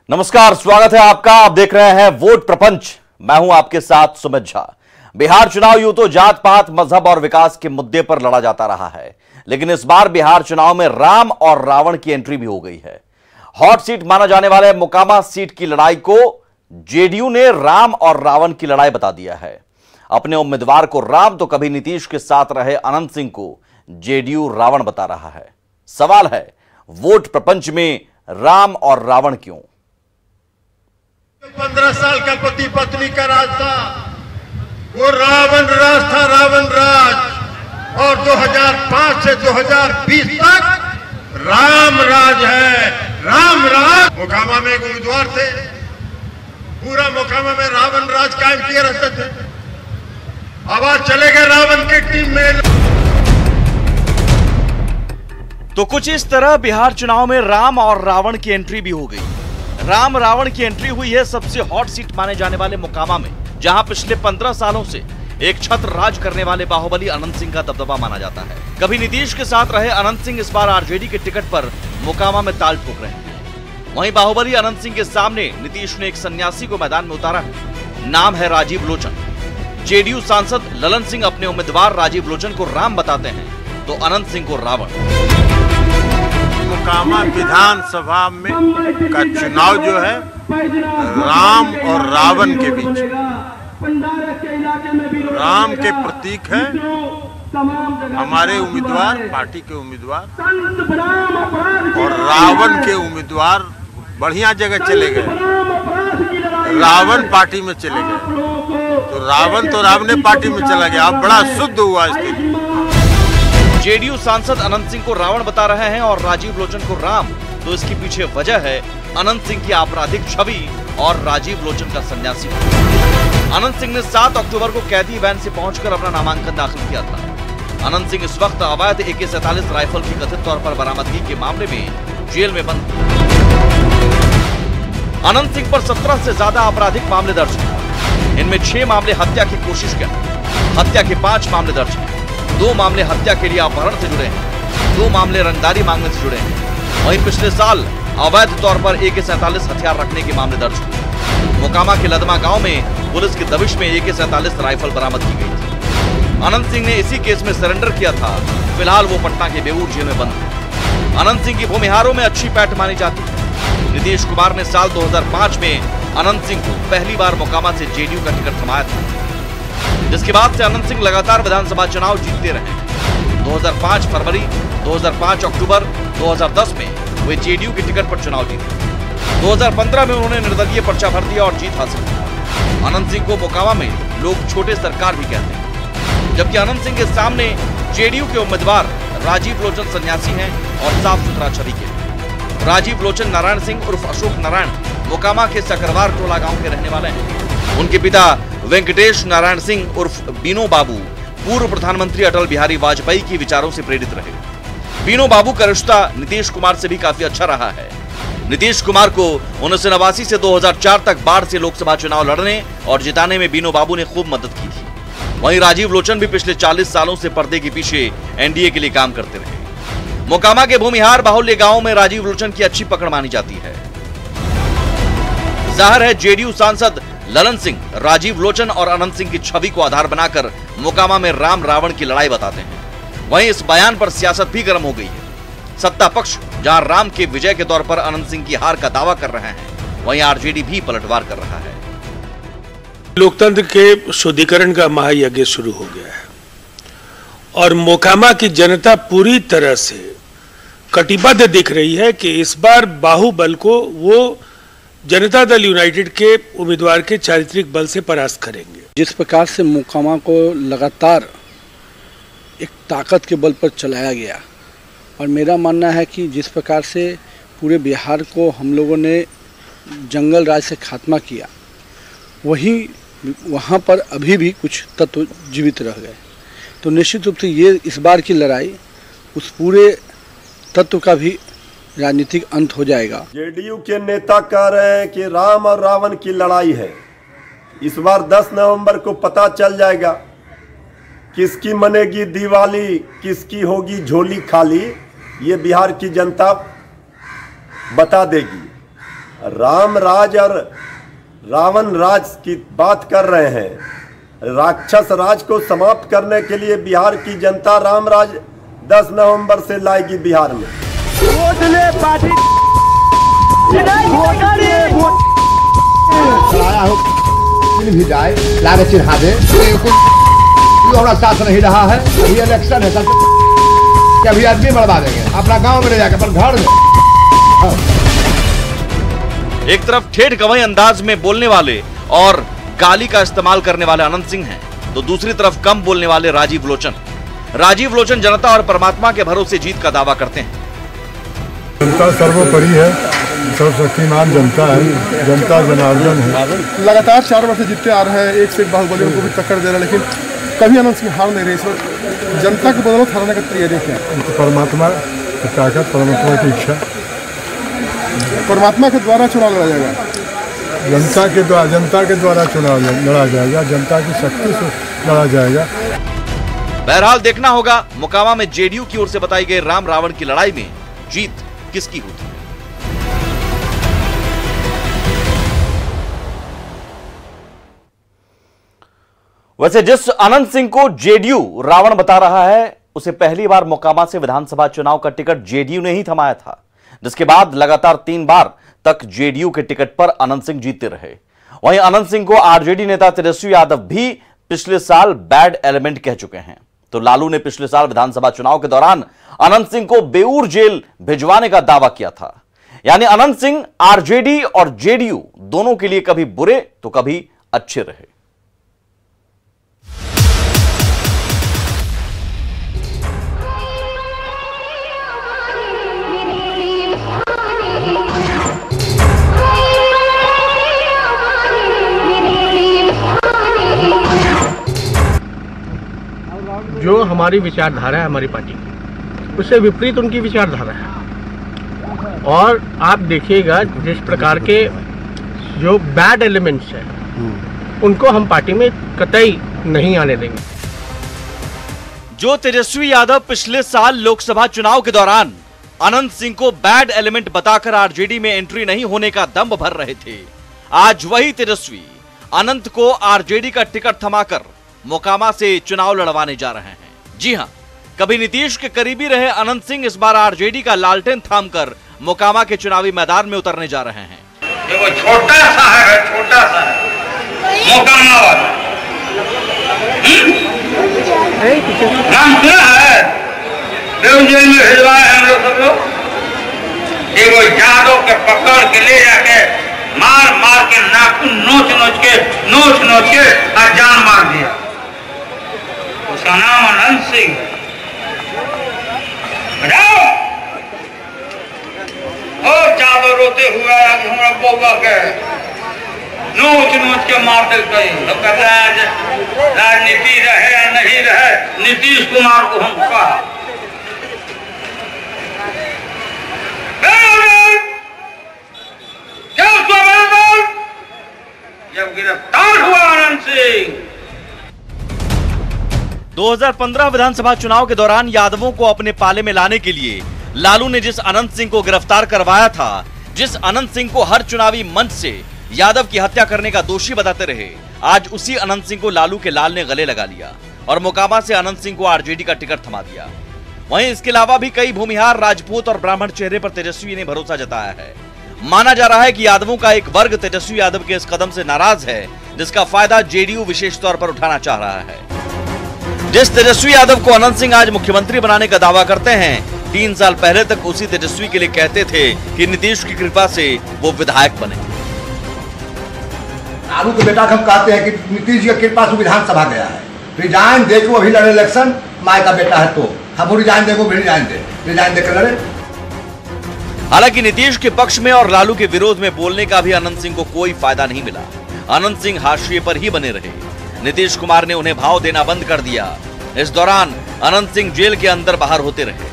नमस्कार, स्वागत है आपका। आप देख रहे हैं वोट प्रपंच। मैं हूं आपके साथ सुमित झा। बिहार चुनाव यूं तो जात पात, मजहब और विकास के मुद्दे पर लड़ा जाता रहा है, लेकिन इस बार बिहार चुनाव में राम और रावण की एंट्री भी हो गई है। हॉट सीट माना जाने वाले मोकामा सीट की लड़ाई को जेडीयू ने राम और रावण की लड़ाई बता दिया है। अपने उम्मीदवार को राम तो कभी नीतीश के साथ रहे अनंत सिंह को जेडीयू रावण बता रहा है। सवाल है, वोट प्रपंच में राम और रावण क्यों? 15 साल का पति पत्नी का राज था, वो रावण राज था, रावण राज। और 2005 से 2020 तक राम राज है, राम राज। मोकामा में एक उम्मीदवार थे, पूरा मोकामा में रावण राज कायम किए रहते थे। अब आज चले गए रावण की टीम में। तो कुछ इस तरह बिहार चुनाव में राम और रावण की एंट्री भी हो गई। राम रावण की एंट्री हुई है सबसे हॉट सीट माने जाने वाले मोकामा में, जहां पिछले 15 सालों से एक छत्र राज करने वाले बाहुबली अनंत सिंह का दबदबा माना जाता है। कभी नीतीश के साथ रहे अनंत सिंह इस बार आरजेडी के टिकट पर मोकामा में ताल ठोक रहे हैं। वहीं बाहुबली अनंत सिंह के सामने नीतीश ने एक सन्यासी को मैदान में उतारा है। नाम है राजीव लोचन। जेडीयू सांसद ललन सिंह अपने उम्मीदवार राजीव लोचन को राम बताते हैं तो अनंत सिंह को रावण। मोकामा विधानसभा में का चुनाव जो है राम और रावण के बीच। राम के प्रतीक है हमारे उम्मीदवार, पार्टी के उम्मीदवार, और रावण के उम्मीदवार बढ़िया जगह चले गए। रावण पार्टी में चले गए तो रावण पार्टी में चला गया। अब बड़ा शुद्ध हुआ स्थिति। जेडीयू सांसद अनंत सिंह को रावण बता रहे हैं और राजीव लोचन को राम, तो इसके पीछे वजह है अनंत सिंह की आपराधिक छवि और राजीव लोचन का सन्यासी। अनंत सिंह ने 7 अक्टूबर को कैदी वैन से पहुंचकर अपना नामांकन दाखिल किया था। अनंत सिंह इस वक्त अवैध AK-47 राइफल की कथित तौर पर बरामदगी के मामले में जेल में बंद। अनंत सिंह पर 17 से ज्यादा आपराधिक मामले दर्ज हैं। इनमें 6 मामले हत्या की कोशिश के, हत्या के 5 मामले दर्ज हैं। 2 मामले हत्या के लिए अपहरण से जुड़े हैं, 2 मामले रंगदारी मांगने से जुड़े हैं। वहीं पिछले साल अवैध तौर पर AK-47 हथियार रखने के मामले दर्ज हुए। मोकामा के लदमा गांव में पुलिस की दबिश में AK-47 राइफल बरामद की गई थी। अनंत सिंह ने इसी केस में सरेंडर किया था। फिलहाल वो पटना के बेऊर जेल में बंद है। अनंत सिंह की भूमिहारों में अच्छी पैठ मानी जाती है। नीतीश कुमार ने साल 2005 में अनंत सिंह को पहली बार मोकामा से जेडीयू का टिकट थमाया था, जिसके बाद से अनंत सिंह लगातार विधानसभा चुनाव जीतते रहे। 2005 फरवरी, 2005 अक्टूबर, 2010 में वे जेडीयू के टिकट पर चुनाव जीते। 2015 में उन्होंने निर्दलीय पर्चा भर दिया और जीत हासिल की। अनंत सिंह को मोकामा में लोग छोटे सरकार भी कहते हैं, जबकि अनंत सिंह के सामने जेडीयू के उम्मीदवार राजीव लोचन सन्यासी हैं और साफ सुथरा छवि के। राजीव लोचन नारायण सिंह उर्फ अशोक नारायण मोकामा के सकरवार टोला गाँव के रहने वाले हैं। उनके पिता वेंकटेश नारायण सिंह उर्फ बीनो बाबू पूर्व प्रधानमंत्री अटल बिहारी वाजपेयी के विचारों से प्रेरित रहे। बीनो बाबू का रिश्ता नीतीश कुमार से भी काफी अच्छा रहा है। नीतीश कुमार को 1989 से 2004 तक बाढ़ से लोकसभा चुनाव लड़ने और जिताने में बीनो बाबू ने खूब मदद की थी। वहीं राजीव लोचन भी पिछले 40 सालों से पर्दे के पीछे एनडीए के लिए काम करते रहे। मोकामा के भूमिहार बाहुल्य गांव में राजीव लोचन की अच्छी पकड़ मानी जाती है। जाहिर है जेडीयू सांसद ललन सिंह राजीव लोचन और अनंत सिंह की छवि को आधार बनाकर मोकामा में राम रावण की लड़ाई बताते हैं। वहीं इस बयान पर सियासत भी गर्म हो गई है। सत्ता पक्ष जहां राम के विजय के तौर पर अनंत सिंह की हार का दावा कर रहे हैं, वहीं आरजेडी भी पलटवार कर रहा है। लोकतंत्र के शुद्धिकरण का महायज्ञ शुरू हो गया है और मोकामा की जनता पूरी तरह से कटिबद्ध दिख रही है कि इस बार बाहुबल को वो जनता दल यूनाइटेड के उम्मीदवार के चारित्रिक बल से परास्त करेंगे। जिस प्रकार से मोकामा को लगातार एक ताकत के बल पर चलाया गया, और मेरा मानना है कि जिस प्रकार से पूरे बिहार को हम लोगों ने जंगल राज से खात्मा किया, वहीं वहाँ पर अभी भी कुछ तत्व जीवित रह गए। तो निश्चित रूप से ये इस बार की लड़ाई उस पूरे तत्व का भी राजनीतिक अंत हो जाएगा। जेडीयू के नेता कह रहे हैं कि राम और रावण की लड़ाई है। इस बार 10 नवंबर को पता चल जाएगा किसकी मनेगी दिवाली, किसकी होगी झोली खाली। ये बिहार की जनता बता देगी। राम राज और रावण राज की बात कर रहे हैं। राक्षस राज को समाप्त करने के लिए बिहार की जनता राम राज 10 नवंबर से लाएगी बिहार में। भी जाए लागे चिढ़ा दे, हमारा साथ नहीं रहा है। अभी इलेक्शन है, कभी आदमी बढ़वा देंगे अपना गांव में ले जाकर अपन घर में। एक तरफ ठेठ गवाही अंदाज में बोलने वाले और गाली का इस्तेमाल करने वाले अनंत सिंह हैं, तो दूसरी तरफ कम बोलने वाले राजीव लोचन जनता और परमात्मा के भरोसे जीत का दावा करते हैं। जनता सर्वोपरि है, सर्वशक्तिमान जनता है, जनता जनार्दन है। लगातार 4 वर्ष से जीतते आ रहे हैं, एक से एक बाहुबली उनको भी टक्कर दे रहा है, लेकिन कभी अनंत सिंह हार नहीं रहे। इस वक्त जनता को बदलाव हराने का तैयारी है। परमात्मा की ताकत, परमात्मा की इच्छा, परमात्मा के द्वारा चुनाव लड़ा जाएगा। जनता के द्वारा चुनाव लड़ा जाएगा, जनता की शक्ति से लड़ा जाएगा। बहरहाल देखना होगा मोकामा में जेडीयू की ओर से बताई गई राम रावण की लड़ाई में जीत किसकी होती है। वैसे जिस अनंत सिंह को जेडीयू रावण बता रहा है, उसे पहली बार मोकामा से विधानसभा चुनाव का टिकट जेडीयू ने ही थमाया था, जिसके बाद लगातार 3 बार तक जेडीयू के टिकट पर अनंत सिंह जीतते रहे। वहीं अनंत सिंह को आरजेडी नेता तेजस्वी यादव भी पिछले साल बैड एलिमेंट कह चुके हैं। तो लालू ने पिछले साल विधानसभा चुनाव के दौरान अनंत सिंह को बेऊर जेल भिजवाने का दावा किया था। यानी अनंत सिंह आरजेडी और जेडीयू दोनों के लिए कभी बुरे तो कभी अच्छे रहे। जो हमारी विचारधारा है, हमारी पार्टी की, उससे विपरीत उनकी विचारधारा है। और आप देखिएगा जिस प्रकार के जो बैड एलिमेंट्स हैं, उनको हम पार्टी में कतई नहीं आने देंगे। जो तेजस्वी यादव पिछले साल लोकसभा चुनाव के दौरान अनंत सिंह को बैड एलिमेंट बताकर आरजेडी में एंट्री नहीं होने का दंभ भर रहे थे, आज वही तेजस्वी अनंत को आरजेडी का टिकट थमाकर मोकामा से चुनाव लड़वाने जा रहे हैं। जी हां, कभी नीतीश के करीबी रहे अनंत सिंह इस बार आरजेडी का लालटेन थामकर मोकामा के चुनावी मैदान में उतरने जा रहे हैं। देखो छोटा सा है मोकामा वाला नाम सुना है, जेल में भिजवाए हम लोग सब लोग। देखो यादव के पकड़ के ले जाके मार के नाखून नोच के और जान मार दिया। उसका नाम अनंत सिंह। यादव रोते हुए हमारा बउआ के नोच के मार देते। राजनीति रहे या नहीं रहे, नीतीश कुमार को हम कहा जब गिरफ्तार हुआ अनंत सिंह। 2015 विधानसभा चुनाव के दौरान यादवों को अपने पाले में लाने के लिए लालू ने जिस अनंत सिंह को गिरफ्तार करवाया था, जिस अनंत सिंह को हर चुनावी मंच से यादव की हत्या करने का दोषी बताते रहे, आज उसी अनंत सिंह को लालू के लाल ने गले लगा लिया और मोकामा से अनंत सिंह को आरजेडी का टिकट थमा दिया। वहीं इसके अलावा भी कई भूमिहार, राजपूत और ब्राह्मण चेहरे पर तेजस्वी ने भरोसा जताया है। माना जा रहा है कि यादवों का एक वर्ग तेजस्वी यादव के इस कदम से नाराज है, जिसका फायदा जेडीयू विशेष तौर पर उठाना चाह रहा है। जिस तेजस्वी यादव को अनंत सिंह आज मुख्यमंत्री बनाने का दावा करते हैं, 3 साल पहले तक उसी तेजस्वी के लिए कहते थे कि नीतीश की कृपा से वो विधायक बने। लालू के बेटा हम कहते हैं कि नीतीश की कृपा से विधानसभा गया है। रिजाइन देखो, अभी लड़े इलेक्शन, माय का बेटा है तो हम रिजाइन देखो, भी रिजाइन देकर लड़े। हालांकि नीतीश के पक्ष में और लालू के विरोध में बोलने का भी अनंत सिंह को कोई फायदा नहीं मिला। अनंत सिंह हाशिए पर ही बने रहे। नीतीश कुमार ने उन्हें भाव देना बंद कर दिया। इस दौरान अनंत सिंह जेल के अंदर बाहर होते रहे।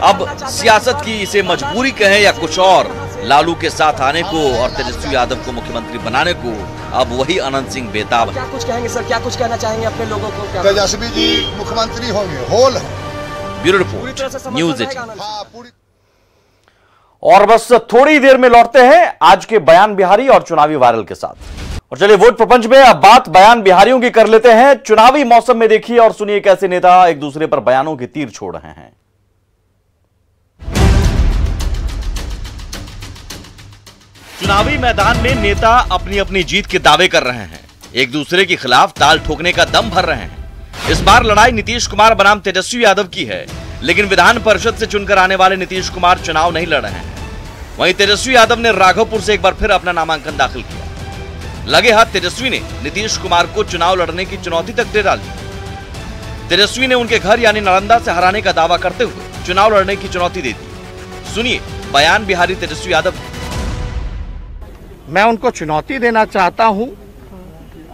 अब सियासत की इसे मजबूरी कहें या कुछ और, लालू के साथ आने को और तेजस्वी यादव को मुख्यमंत्री बनाने को अब वही अनंत सिंह बेताब है। क्या कुछ कहेंगे सर, क्या कुछ कहना चाहेंगे अपने लोगों को? तेजस्वी जी मुख्यमंत्री होंगे, होल है। Bureau report, news 18। और बस थोड़ी देर में लौटते हैं आज के बयान बिहारी और चुनावी वायरल के साथ। और चलिए वोट प्रपंच में अब बात बयान बिहारियों की कर लेते हैं। चुनावी मौसम में देखिए और सुनिए कैसे नेता एक दूसरे पर बयानों के तीर छोड़ रहे हैं। चुनावी मैदान में नेता अपनी अपनी जीत के दावे कर रहे हैं, एक दूसरे के खिलाफ ताल ठोकने का दम भर रहे हैं। इस बार लड़ाई नीतीश कुमार बनाम तेजस्वी यादव की है, लेकिन विधान परिषद से चुनकर आने वाले नीतीश कुमार चुनाव नहीं लड़ रहे हैं। वहीं तेजस्वी यादव ने राघोपुर से एक बार फिर अपना नामांकन दाखिल किया। लगे हाथ तेजस्वी ने नीतीश कुमार को चुनाव लड़ने की चुनौती तक दे डाली। तेजस्वी ने उनके घर यानी नालंदा से हराने का दावा करते हुए चुनाव लड़ने की चुनौती दे दी। सुनिए बयान बिहारी तेजस्वी यादव। मैं उनको चुनौती देना चाहता हूं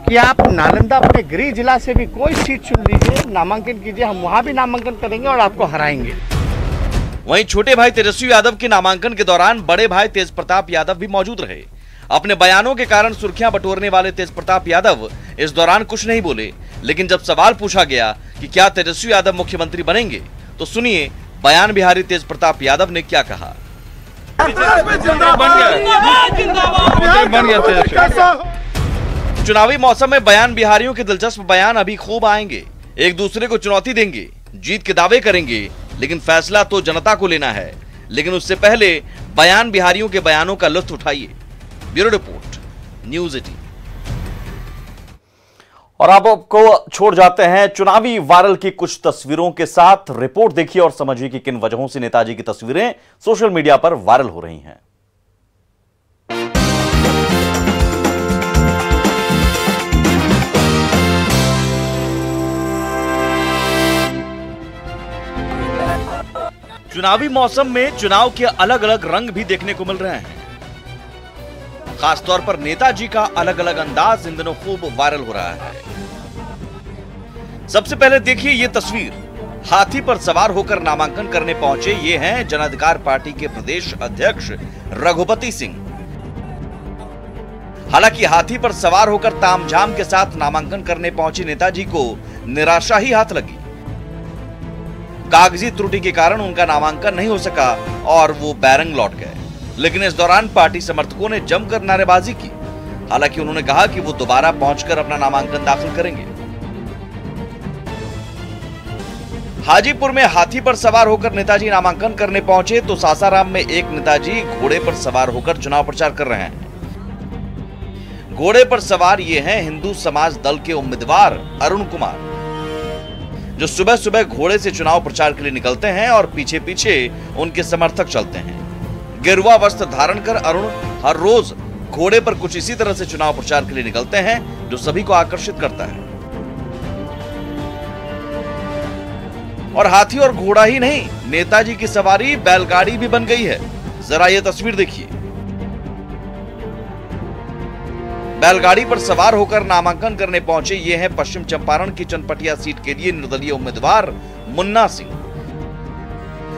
कि आप नालंदा अपने गृह जिला से भी कोई सीट चुन लीजिए, नामांकन कीजिए, हम वहां भी नामांकन करेंगे और आपको हराएंगे। वहीं छोटे भाई तेजस्वी यादव के नामांकन के दौरान बड़े भाई तेज प्रताप यादव भी मौजूद रहे। अपने बयानों के कारण सुर्खियां बटोरने वाले तेज प्रताप यादव इस दौरान कुछ नहीं बोले, लेकिन जब सवाल पूछा गया कि क्या तेजस्वी यादव मुख्यमंत्री बनेंगे, तो सुनिए बयान बिहारी तेज प्रताप यादव ने क्या कहा। चुनावी मौसम में बयान बिहारियों के दिलचस्प बयान अभी खूब आएंगे। एक दूसरे को चुनौती देंगे, जीत के दावे करेंगे, लेकिन फैसला तो जनता को लेना है। लेकिन उससे पहले बयान बिहारियों के बयानों का लुत्फ उठाइए। Bureau report, news 18। और अब आपको छोड़ जाते हैं चुनावी वायरल की कुछ तस्वीरों के साथ। रिपोर्ट देखिए और समझिए कि किन वजहों से नेताजी की तस्वीरें सोशल मीडिया पर वायरल हो रही हैं। चुनावी मौसम में चुनाव के अलग अलग रंग भी देखने को मिल रहे हैं। खासतौर पर नेताजी का अलग अलग अंदाज इन दिनों खूब वायरल हो रहा है। सबसे पहले देखिए ये तस्वीर। हाथी पर सवार होकर नामांकन करने पहुंचे ये हैं जन अधिकार पार्टी के प्रदेश अध्यक्ष रघुपति सिंह। हालांकि हाथी पर सवार होकर तामझाम के साथ नामांकन करने पहुंचे नेताजी को निराशा ही हाथ लगी। कागजी त्रुटि के कारण उनका नामांकन नहीं हो सका और वो बैरंग लौट गए। लेकिन इस दौरान पार्टी समर्थकों ने जमकर नारेबाजी की। हालांकि उन्होंने कहा कि वो दोबारा पहुंचकर अपना नामांकन दाखिल करेंगे। हाजीपुर में हाथी पर सवार होकर नेताजी नामांकन करने पहुंचे तो सासाराम में एक नेताजी घोड़े पर सवार होकर चुनाव प्रचार कर रहे हैं। घोड़े पर सवार ये हैं हिंदू समाज दल के उम्मीदवार अरुण कुमार, जो सुबह सुबह घोड़े से चुनाव प्रचार के लिए निकलते हैं और पीछे पीछे उनके समर्थक चलते हैं। गेरुआ वस्त्र धारण कर अरुण हर रोज घोड़े पर कुछ इसी तरह से चुनाव प्रचार के लिए निकलते हैं, जो सभी को आकर्षित करता है। और हाथी और घोड़ा ही नहीं, नेताजी की सवारी बैलगाड़ी भी बन गई है। जरा ये तस्वीर देखिए। बैलगाड़ी पर सवार होकर नामांकन करने पहुंचे ये हैं पश्चिम चंपारण की चनपटिया सीट के लिए निर्दलीय उम्मीदवार मुन्ना सिंह।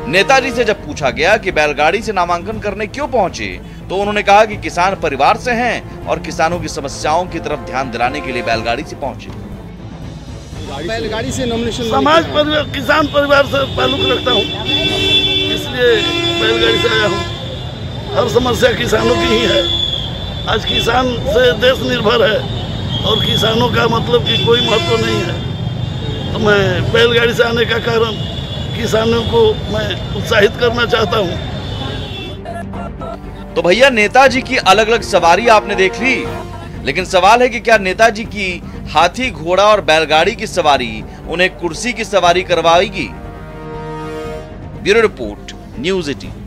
नेताजी से जब पूछा गया कि बैलगाड़ी से नामांकन करने क्यों पहुंचे, तो उन्होंने कहा कि किसान परिवार से हैं और किसानों की समस्याओं की तरफ ध्यान दिलाने के लिए बैलगाड़ी से पहुंचे। बैलगाड़ी से नॉमिनेशन समाज परिवार किसान परिवार से ताल्लुक रखता हूँ, इसलिए बैलगाड़ी से आया हूँ। हर समस्या किसानों की ही है। आज किसान से देश निर्भर है और किसानों का मतलब कि कोई महत्व नहीं है। तो मैं बैलगाड़ी से आने का कारण किसानों को मैं उत्साहित करना चाहता हूँ। तो भैया नेताजी की अलग अलग सवारी आपने देख ली, लेकिन सवाल है कि क्या नेताजी की हाथी घोड़ा और बैलगाड़ी की सवारी उन्हें कुर्सी की सवारी करवाएगी? Bureau report, news 18।